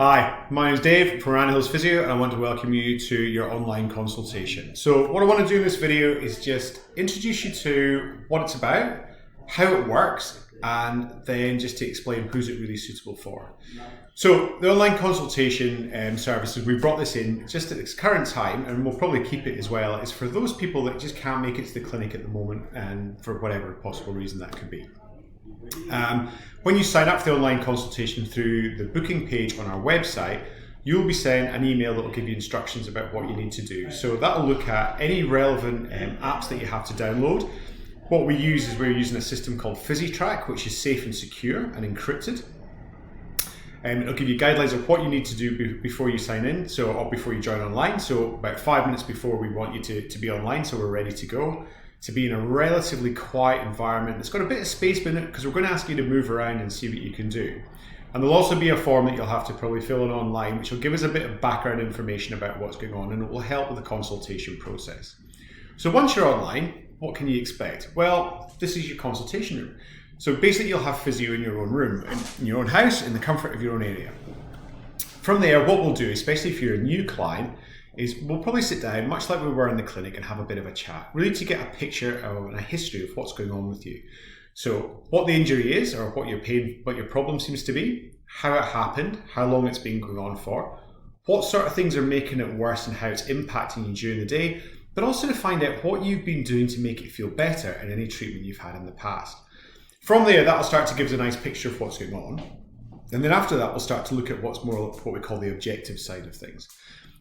Hi, my name is Dave from Arana Physio, and I want to welcome you to your online consultation. So what I want to do in this video is just introduce you to what it's about, how it works, and then just to explain who's it really suitable for. So the online consultation services, we brought this in just at its current time, and we'll probably keep it as well, is for those people that just can't make it to the clinic at the moment, and for whatever possible reason that could be. When you sign up for the online consultation through the booking page on our website, you'll be sent an email that will give you instructions about what you need to do. So that'll look at any relevant apps that you have to download. What we use is we're using a system called PhysiTrack, which is safe and secure and encrypted. It'll give you guidelines of what you need to do before you sign in, or before you join online. So about 5 minutes before we want you to be online, so we're ready to go. To be in a relatively quiet environment. It's got a bit of space in it because we're going to ask you to move around and see what you can do. And there'll also be a form that you'll have to probably fill in online, which will give us a bit of background information about what's going on, and it will help with the consultation process. So once you're online, what can you expect? Well, this is your consultation room. So basically you'll have physio in your own room, in your own house, in the comfort of your own area. From there, what we'll do, especially if you're a new client, is we'll probably sit down, much like we were in the clinic, and have a bit of a chat, really to get a picture and a history of what's going on with you. So what the injury is, or what your pain, what your problem seems to be, how it happened, how long it's been going on for, what sort of things are making it worse and how it's impacting you during the day, but also to find out what you've been doing to make it feel better in any treatment you've had in the past. From there, that'll start to give us a nice picture of what's going on. And then after that, we'll start to look at what's more what we call the objective side of things.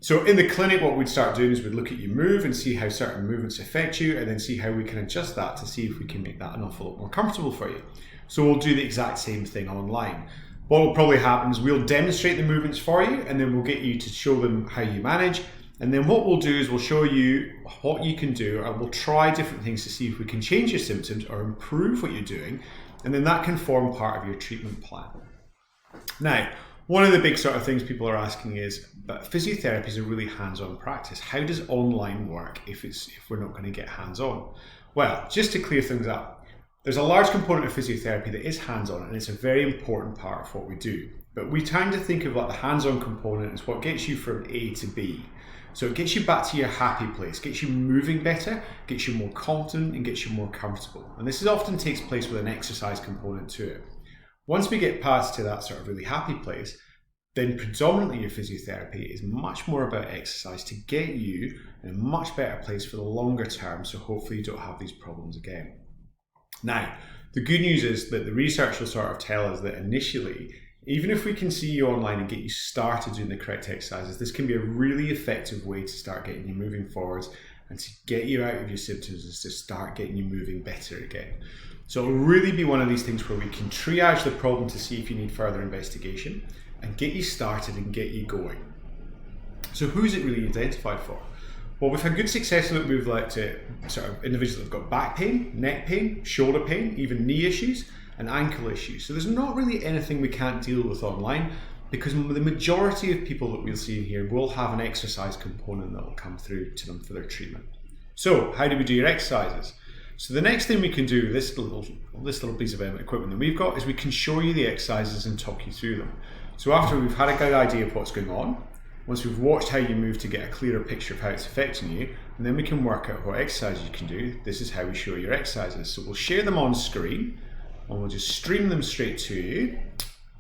So in the clinic, what we'd start doing is we'd look at you move and see how certain movements affect you, and then see how we can adjust that to see if we can make that an awful lot more comfortable for you. So we'll do the exact same thing online. What will probably happen is we'll demonstrate the movements for you, and then we'll get you to show them how you manage. And then what we'll do is we'll show you what you can do, and we'll try different things to see if we can change your symptoms or improve what you're doing. And then that can form part of your treatment plan. Now, one of the big sort of things people are asking is, but physiotherapy is a really hands-on practice. How does online work if we're not going to get hands-on? Well, just to clear things up, there's a large component of physiotherapy that is hands-on, and it's a very important part of what we do. But we tend to think of like the hands-on component as what gets you from A to B. So it gets you back to your happy place, gets you moving better, gets you more confident, and gets you more comfortable. And this often takes place with an exercise component to it. Once we get past to that sort of really happy place, then predominantly your physiotherapy is much more about exercise to get you in a much better place for the longer term, so hopefully you don't have these problems again. Now, the good news is that the research will sort of tell us that initially, even if we can see you online and get you started doing the correct exercises, this can be a really effective way to start getting you moving forwards and to get you out of your symptoms, is to start getting you moving better again. So it'll really be one of these things where we can triage the problem to see if you need further investigation and get you started and get you going. So who's it really identified for? Well, we've had good success with it. We've looked at sort of individuals that have got back pain, neck pain, shoulder pain, even knee issues and ankle issues. So there's not really anything we can't deal with online, because the majority of people that we'll see in here will have an exercise component that will come through to them for their treatment. So how do we do your exercises? So the next thing we can do with this little piece of equipment that we've got is we can show you the exercises and talk you through them. So after we've had a good idea of what's going on, once we've watched how you move to get a clearer picture of how it's affecting you, and then we can work out what exercises you can do, this is how we show your exercises. So we'll share them on screen, and we'll just stream them straight to you.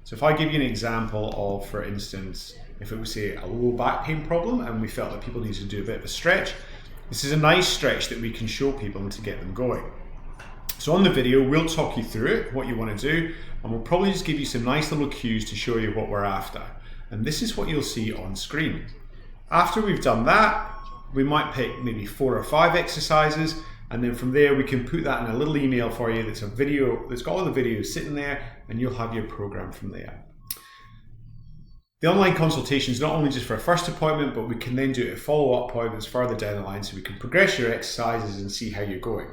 So if I give you an example of, for instance, if it was say a low back pain problem and we felt that people needed to do a bit of a stretch, this is a nice stretch that we can show people and to get them going. So on the video, we'll talk you through it, what you want to do, and we'll probably just give you some nice little cues to show you what we're after. And this is what you'll see on screen. After we've done that, we might pick maybe 4 or 5 exercises, and then from there we can put that in a little email for you that's a video, that's got all the videos sitting there, and you'll have your program from there. The online consultation is not only just for a first appointment, but we can then do it at follow-up appointments further down the line, so we can progress your exercises and see how you're going.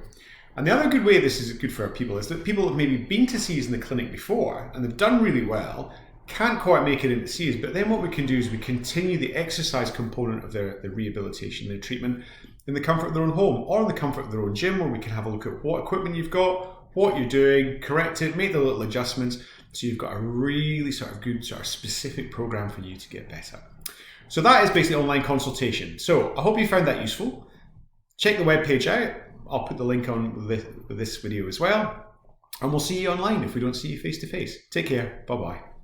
And the other good way this is good for our people is that people have maybe been to see us in the clinic before and they've done really well, can't quite make it in to see us, but then what we can do is we continue the exercise component of their rehabilitation, their treatment, in the comfort of their own home or in the comfort of their own gym, where we can have a look at what equipment you've got, what you're doing, correct it, make the little adjustments, So you've got a really sort of good sort of specific program for you to get better. So that is basically online consultation. So I hope you found that useful. Check the webpage out. I'll put the link on with this video as well. And we'll see you online if we don't see you face to face. Take care. Bye-bye.